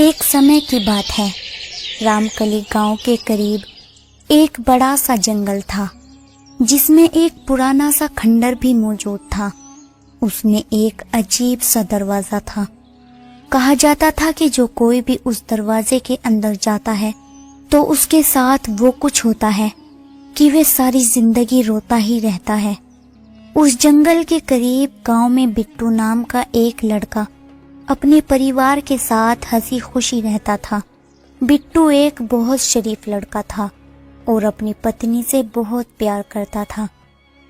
एक समय की बात है। रामकली गांव के करीब एक बड़ा सा जंगल था, जिसमें एक पुराना सा खंडर भी मौजूद था। उसमें एक अजीब सा दरवाजा था। कहा जाता था कि जो कोई भी उस दरवाजे के अंदर जाता है तो उसके साथ वो कुछ होता है कि वे सारी जिंदगी रोता ही रहता है। उस जंगल के करीब गांव में बिट्टू नाम का एक लड़का अपने परिवार के साथ हंसी खुशी रहता था। बिट्टू एक बहुत शरीफ लड़का था और अपनी पत्नी से बहुत प्यार करता था।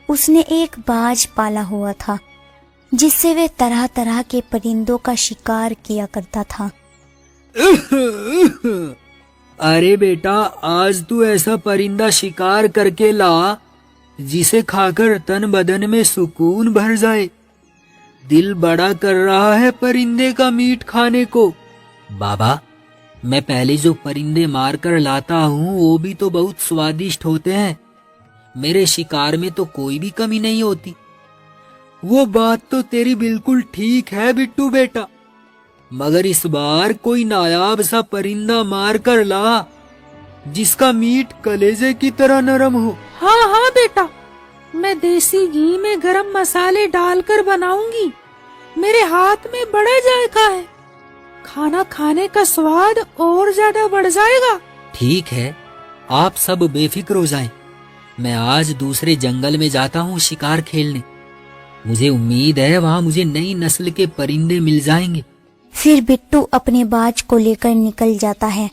उसने एक बाज पाला हुआ था, जिससे वे तरह तरह के परिंदों का शिकार किया करता था। अरे बेटा, आज तू ऐसा परिंदा शिकार करके ला जिसे खाकर तन बदन में सुकून भर जाए। दिल बड़ा कर रहा है परिंदे का मीट खाने को। बाबा, मैं पहले जो परिंदे मार कर लाता हूँ वो भी तो बहुत स्वादिष्ट होते हैं। मेरे शिकार में तो कोई भी कमी नहीं होती। वो बात तो तेरी बिल्कुल ठीक है बिट्टू बेटा, मगर इस बार कोई नायाब सा परिंदा मार कर ला जिसका मीट कलेजे की तरह नरम हो। हाँ हाँ बेटा, मैं देसी घी में गरम मसाले डालकर बनाऊंगी। मेरे हाथ में बड़ा जायका है, खाना खाने का स्वाद और ज्यादा बढ़ जाएगा। ठीक है, आप सब बेफिक्र हो जाएं। मैं आज दूसरे जंगल में जाता हूँ शिकार खेलने। मुझे उम्मीद है वहाँ मुझे नई नस्ल के परिंदे मिल जाएंगे। फिर बिट्टू अपने बाज को लेकर निकल जाता है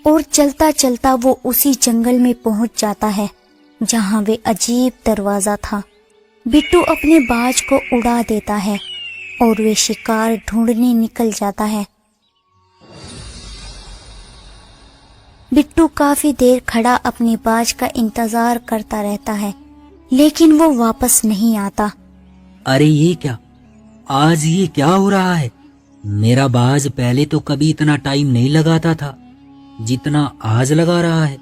और चलता चलता वो उसी जंगल में पहुंच जाता है जहां वे अजीब दरवाजा था। बिट्टू अपने बाज को उड़ा देता है और वे शिकार ढूंढने निकल जाता है। बिट्टू काफी देर खड़ा अपने बाज का इंतजार करता रहता है, लेकिन वो वापस नहीं आता। अरे ये क्या, आज ये क्या हो रहा है? मेरा बाज पहले तो कभी इतना टाइम नहीं लगाता था जितना आज लगा रहा है।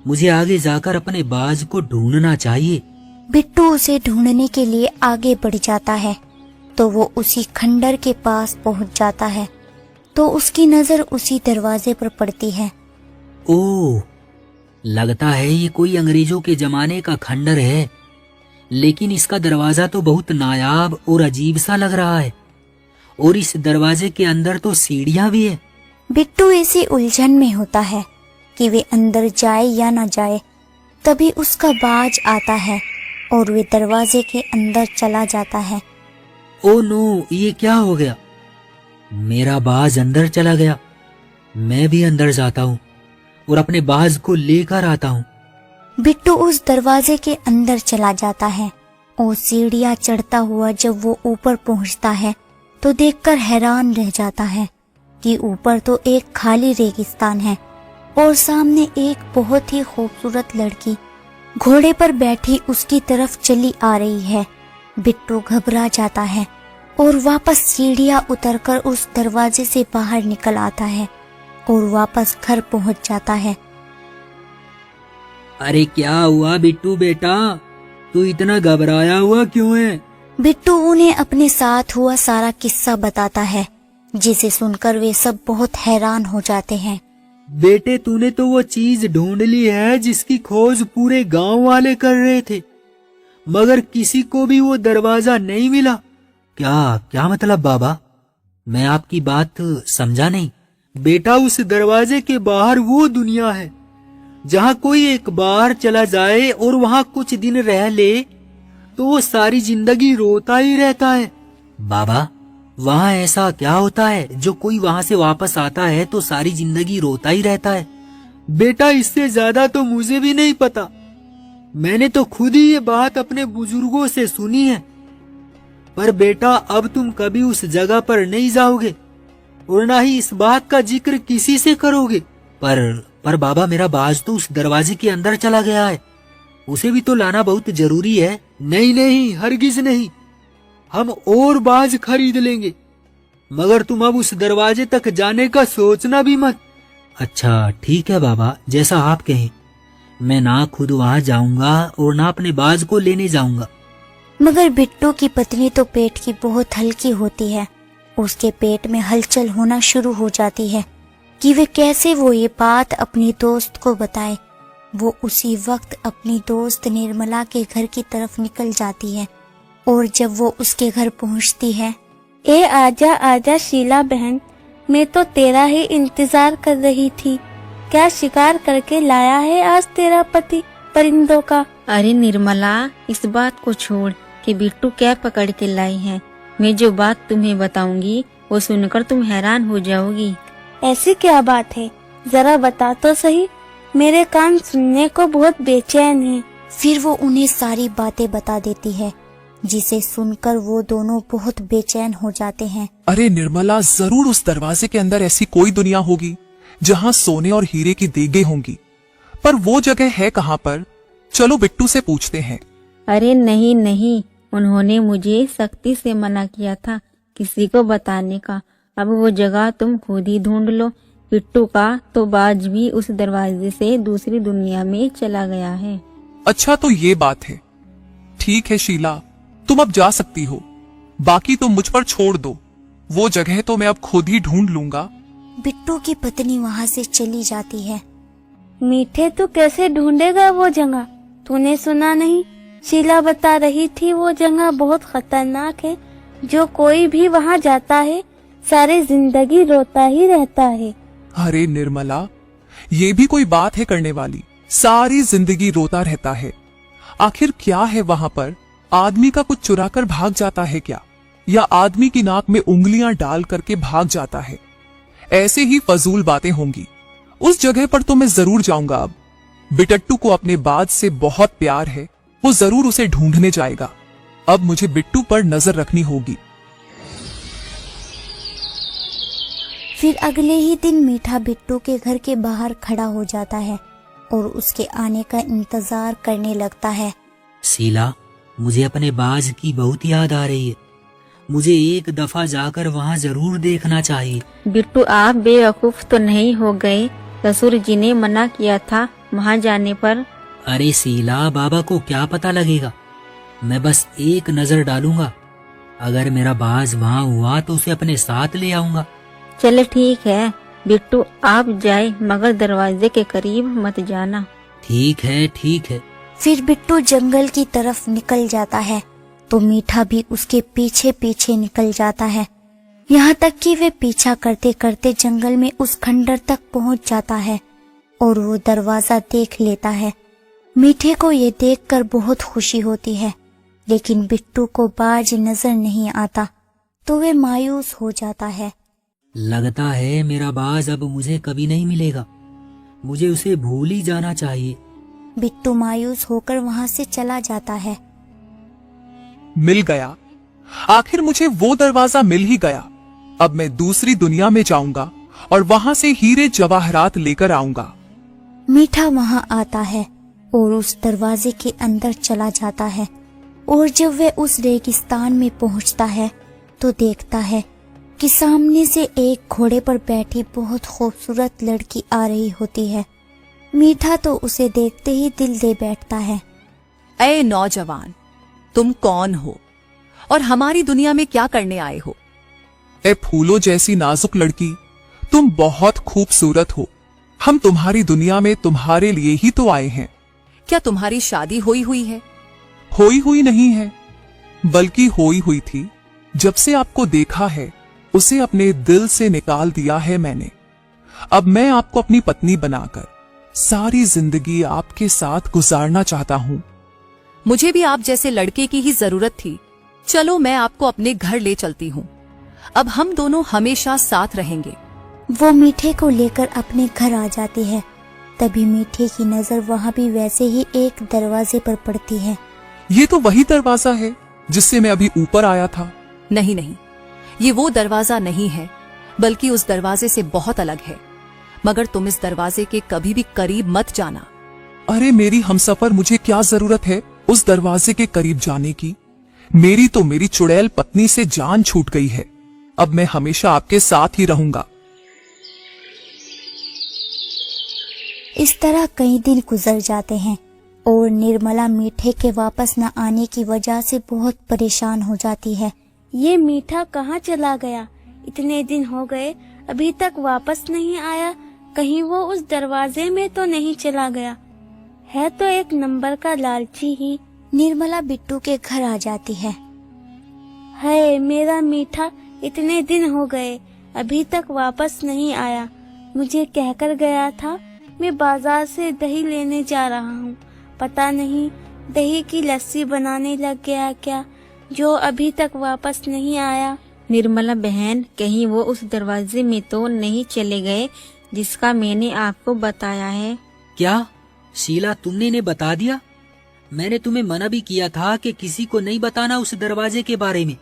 मुझे आगे जाकर अपने बाज को ढूंढना चाहिए। बिट्टू उसे ढूंढने के लिए आगे बढ़ जाता है तो वो उसी खंडर के पास पहुंच जाता है तो उसकी नजर उसी दरवाजे पर पड़ती है। ओह, लगता है ये कोई अंग्रेजों के जमाने का खंडर है, लेकिन इसका दरवाजा तो बहुत नायाब और अजीब सा लग रहा है। और इस दरवाजे के अंदर तो सीढ़ियां भी है। बिट्टू इसी उलझन में होता है कि वे अंदर जाए या न जाए। तभी उसका बाज आता है और वे दरवाजे के अंदर चला जाता है। ओ नो, ये क्या हो गया? मेरा बाज अंदर चला गया। मैं भी अंदर जाता हूँ और अपने बाज को लेकर आता हूँ। बिट्टू उस दरवाजे के अंदर चला जाता है और सीढ़ियां चढ़ता हुआ जब वो ऊपर पहुँचता है तो देखकर हैरान रह जाता है कि ऊपर तो एक खाली रेगिस्तान है और सामने एक बहुत ही खूबसूरत लड़की घोड़े पर बैठी उसकी तरफ चली आ रही है। बिट्टू घबरा जाता है और वापस सीढ़ियां उतरकर उस दरवाजे से बाहर निकल आता है और वापस घर पहुंच जाता है। अरे क्या हुआ बिट्टू बेटा, तू इतना घबराया हुआ क्यों है? बिट्टू उन्हें अपने साथ हुआ सारा किस्सा बताता है, जिसे सुनकर वे सब बहुत हैरान हो जाते हैं। बेटे, तूने तो वो चीज ढूंढ ली है जिसकी खोज पूरे गांव वाले कर रहे थे, मगर किसी को भी वो दरवाजा नहीं मिला। क्या क्या मतलब बाबा? मैं आपकी बात समझा नहीं। बेटा, उस दरवाजे के बाहर वो दुनिया है जहाँ कोई एक बार चला जाए और वहाँ कुछ दिन रह ले तो वो सारी जिंदगी रोता ही रहता है। बाबा, वहाँ ऐसा क्या होता है जो कोई वहाँ से वापस आता है तो सारी जिंदगी रोता ही रहता है? बेटा, इससे ज्यादा तो मुझे भी नहीं पता। मैंने तो खुद ही ये बात अपने बुजुर्गों से सुनी है। पर बेटा, अब तुम कभी उस जगह पर नहीं जाओगे और ना ही इस बात का जिक्र किसी से करोगे। पर बाबा, मेरा बाज तो उस दरवाजे के अंदर चला गया है, उसे भी तो लाना बहुत जरूरी है। नहीं नहीं, हरगिज नहीं। हम और बाज खरीद लेंगे, मगर तुम अब उस दरवाजे तक जाने का सोचना भी मत। अच्छा ठीक है बाबा, जैसा आप कहें। मैं ना खुद वहाँ जाऊंगा और ना अपने बाज को लेने जाऊंगा। मगर बिट्टू की पत्नी तो पेट की बहुत हल्की होती है। उसके पेट में हलचल होना शुरू हो जाती है कि वे कैसे वो ये बात अपनी दोस्त को बताए। वो उसी वक्त अपनी दोस्त निर्मला के घर की तरफ निकल जाती है और जब वो उसके घर पहुंचती है, ए आजा आजा शीला बहन, मैं तो तेरा ही इंतजार कर रही थी। क्या शिकार करके लाया है आज तेरा पति परिंदों का? अरे निर्मला, इस बात को छोड़ कि बिट्टू क्या पकड़ के लाई है। मैं जो बात तुम्हें बताऊंगी वो सुनकर तुम हैरान हो जाओगी। ऐसी क्या बात है, जरा बता तो सही, मेरे कान सुनने को बहुत बेचैन हैं। फिर वो उन्हें सारी बातें बता देती है, जिसे सुनकर वो दोनों बहुत बेचैन हो जाते हैं। अरे निर्मला, जरूर उस दरवाजे के अंदर ऐसी कोई दुनिया होगी जहाँ सोने और हीरे की देगे होंगी, पर वो जगह है कहाँ पर? चलो बिट्टू से पूछते हैं। अरे नहीं नहीं, उन्होंने मुझे सख्ती से मना किया था किसी को बताने का। अब वो जगह तुम खुद ही ढूंढ लो। बिट्टू का तो बाज भी उस दरवाजे से दूसरी दुनिया में चला गया है। अच्छा, तो ये बात है। ठीक है शीला, तुम अब जा सकती हो। बाकी तुम मुझ पर छोड़ दो, वो जगह तो मैं अब खुद ही ढूंढ लूंगा। बिट्टू की पत्नी वहाँ से चली जाती है। मीठे, तू कैसे ढूंढेगा वो जगह? तूने सुना नहीं, शीला बता रही थी वो जगह बहुत खतरनाक है। जो कोई भी वहाँ जाता है सारी जिंदगी रोता ही रहता है। अरे निर्मला, ये भी कोई बात है करने वाली? सारी जिंदगी रोता रहता है? आखिर क्या है वहां पर? आदमी का कुछ चुरा कर भाग जाता है क्या? या आदमी की नाक में उंगलियां डाल करके भाग जाता है? ऐसे ही फजूल बातें होंगी। उस जगह पर तो मैं जरूर जाऊंगा। अब बिट्टू को अपने बाज से बहुत प्यार है, वो जरूर उसे ढूंढने जाएगा। अब मुझे बिट्टू पर नजर रखनी होगी। फिर अगले ही दिन मीठा बिट्टू के घर के बाहर खड़ा हो जाता है और उसके आने का इंतजार करने लगता है। शीला, मुझे अपने बाज की बहुत याद आ रही है। मुझे एक दफा जाकर वहाँ जरूर देखना चाहिए। बिट्टू, आप बेवकूफ तो नहीं हो गए? ससुर जी ने मना किया था वहाँ जाने पर। अरे शीला, बाबा को क्या पता लगेगा? मैं बस एक नजर डालूंगा। अगर मेरा बाज वहाँ हुआ तो उसे अपने साथ ले आऊंगा। चल ठीक है बिट्टू, आप जाए मगर दरवाजे के करीब मत जाना। ठीक है ठीक है। फिर बिट्टू जंगल की तरफ निकल जाता है तो मीठा भी उसके पीछे पीछे निकल जाता है। यहाँ तक कि वे पीछा करते करते जंगल में उस खंडर तक पहुँच जाता है और वो दरवाजा देख लेता है। मीठे को ये देखकर बहुत खुशी होती है, लेकिन बिट्टू को बाज नजर नहीं आता तो वे मायूस हो जाता है। लगता है मेरा बाज अब मुझे कभी नहीं मिलेगा। मुझे उसे भूल ही जाना चाहिए। बिट्टू मायूस होकर वहाँ से चला जाता है। मिल गया, आखिर मुझे वो दरवाजा मिल ही गया। अब मैं दूसरी दुनिया में जाऊंगा और वहां से हीरे जवाहरात लेकर आऊंगा। मीठा वहाँ आता है और उस दरवाजे के अंदर चला जाता है और जब वह उस रेगिस्तान में पहुँचता है तो देखता है कि सामने से एक घोड़े पर बैठी बहुत खूबसूरत लड़की आ रही होती है। मीठा तो उसे देखते ही दिल दे बैठता है। ऐ नौजवान, तुम कौन हो और हमारी दुनिया में क्या करने आए हो? ए फूलों जैसी नाजुक लड़की, तुम बहुत खूबसूरत हो। हम तुम्हारी दुनिया में तुम्हारे लिए ही तो आए हैं। क्या तुम्हारी शादी हुई है? होई हुई नहीं है, बल्कि होई हुई थी। जब से आपको देखा है उसे अपने दिल से निकाल दिया है मैंने। अब मैं आपको अपनी पत्नी बनाकर सारी जिंदगी आपके साथ गुजारना चाहता हूँ। मुझे भी आप जैसे लड़के की ही जरूरत थी। चलो मैं आपको अपने घर ले चलती हूँ। अब हम दोनों हमेशा साथ रहेंगे। वो मीठे को लेकर अपने घर आ जाती है। तभी मीठे की नजर वहाँ भी वैसे ही एक दरवाजे पर पड़ती है। ये तो वही दरवाजा है जिससे मैं अभी ऊपर आया था। नहीं नहीं, ये वो दरवाजा नहीं है, बल्कि उस दरवाजे से बहुत अलग है। मगर तुम इस दरवाजे के कभी भी करीब मत जाना। अरे मेरी हमसफर, मुझे क्या जरूरत है उस दरवाजे के करीब जाने की? मेरी तो मेरी चुड़ैल पत्नी से जान छूट गई है। अब मैं हमेशा आपके साथ ही रहूंगा। इस तरह कई दिन गुजर जाते हैं और निर्मला मीठे के वापस न आने की वजह से बहुत परेशान हो जाती है। ये मीठा कहाँ चला गया? इतने दिन हो गए, अभी तक वापस नहीं आया। कहीं वो उस दरवाजे में तो नहीं चला गया। है तो एक नंबर का लालची ही। निर्मला बिट्टू के घर आ जाती है। हाय मेरा मीठा, इतने दिन हो गए अभी तक वापस नहीं आया। मुझे कहकर गया था मैं बाजार से दही लेने जा रहा हूँ। पता नहीं दही की लस्सी बनाने लग गया क्या, जो अभी तक वापस नहीं आया। निर्मला बहन, कहीं वो उस दरवाजे में तो नहीं चले गए जिसका मैंने आपको बताया है? क्या शीला, तुमने इन्हें बता दिया? मैंने तुम्हें मना भी किया था कि किसी को नहीं बताना उस दरवाजे के बारे में,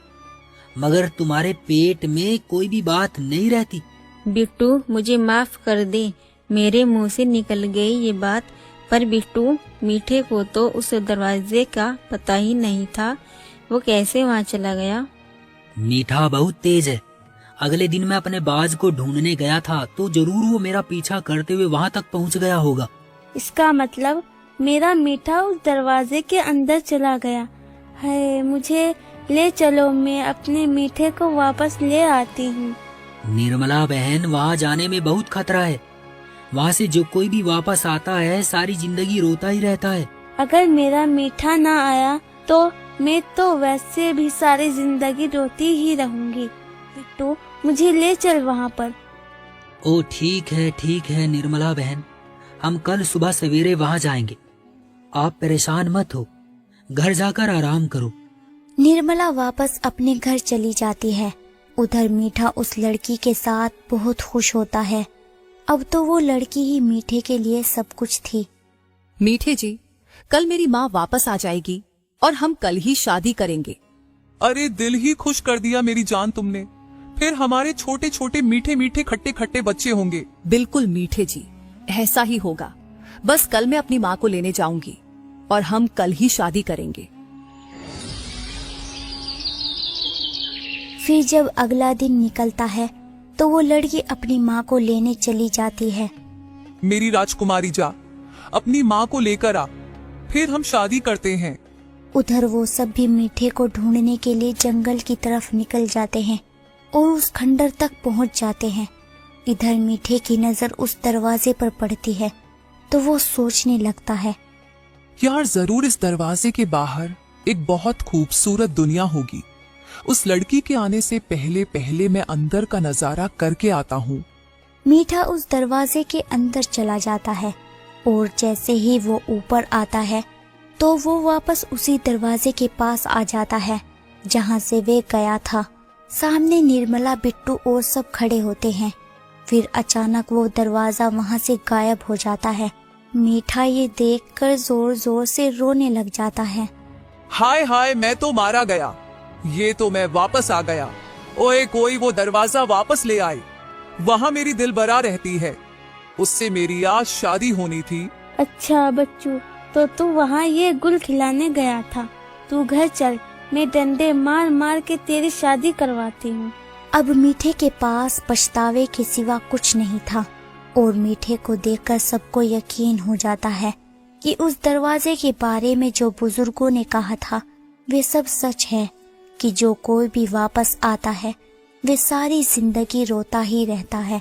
मगर तुम्हारे पेट में कोई भी बात नहीं रहती। बिट्टू, मुझे माफ कर दे, मेरे मुंह से निकल गई ये बात। पर बिट्टू, मीठे को तो उस दरवाजे का पता ही नहीं था, वो कैसे वहाँ चला गया? मीठा बहुत तेज है। अगले दिन मैं अपने बाज को ढूंढने गया था तो जरूर वो मेरा पीछा करते हुए वहाँ तक पहुँच गया होगा। इसका मतलब मेरा मीठा उस दरवाजे के अंदर चला गया है। मुझे ले चलो, मैं अपने मीठे को वापस ले आती हूँ। निर्मला बहन, वहाँ जाने में बहुत खतरा है। वहाँ से जो कोई भी वापस आता है सारी जिंदगी रोता ही रहता है। अगर मेरा मीठा ना आया तो मैं तो वैसे भी सारी जिंदगी रोती ही रहूंगी। बिट्टू, मुझे ले चल वहाँ पर। ओ ठीक है निर्मला बहन, हम कल सुबह सवेरे वहाँ जाएंगे। आप परेशान मत हो, घर जाकर आराम करो। निर्मला वापस अपने घर चली जाती है। उधर मीठा उस लड़की के साथ बहुत खुश होता है। अब तो वो लड़की ही मीठे के लिए सब कुछ थी। मीठे जी, कल मेरी माँ वापस आ जाएगी और हम कल ही शादी करेंगे। अरे दिल ही खुश कर दिया मेरी जान तुमने। फिर हमारे छोटे छोटे मीठे मीठे खट्टे खट्टे बच्चे होंगे। बिल्कुल मीठे जी, ऐसा ही होगा। बस कल मैं अपनी माँ को लेने जाऊंगी और हम कल ही शादी करेंगे। फिर जब अगला दिन निकलता है तो वो लड़की अपनी माँ को लेने चली जाती है। मेरी राजकुमारी, जा अपनी माँ को लेकर आ, फिर हम शादी करते हैं। उधर वो सब भी मीठे को ढूंढने के लिए जंगल की तरफ निकल जाते हैं और उस खंडर तक पहुंच जाते हैं। इधर मीठे की नजर उस दरवाजे पर पड़ती है तो वो सोचने लगता है, यार जरूर इस दरवाजे के बाहर एक बहुत खूबसूरत दुनिया होगी। उस लड़की के आने से पहले पहले मैं अंदर का नजारा करके आता हूँ। मीठा उस दरवाजे के अंदर चला जाता है और जैसे ही वो ऊपर आता है तो वो वापस उसी दरवाजे के पास आ जाता है जहाँ से वे गया था। सामने निर्मला, बिट्टू और सब खड़े होते हैं। फिर अचानक वो दरवाजा वहाँ से गायब हो जाता है। मीठा ये देखकर जोर जोर से रोने लग जाता है। हाय हाय, मैं तो मारा गया। ये तो मैं वापस आ गया। ओए कोई वो दरवाजा वापस ले आए। वहाँ मेरी दिलबरा रहती है, उससे मेरी आज शादी होनी थी। अच्छा बच्चू, तो तू वहाँ ये गुल खिलाने गया था। तू घर चल, मैं डंडे मार मार के तेरी शादी करवाती हूँ। अब मीठे के पास पछतावे के सिवा कुछ नहीं था और मीठे को देखकर सबको यकीन हो जाता है कि उस दरवाजे के बारे में जो बुजुर्गों ने कहा था वे सब सच है, कि जो कोई भी वापस आता है वे सारी जिंदगी रोता ही रहता है।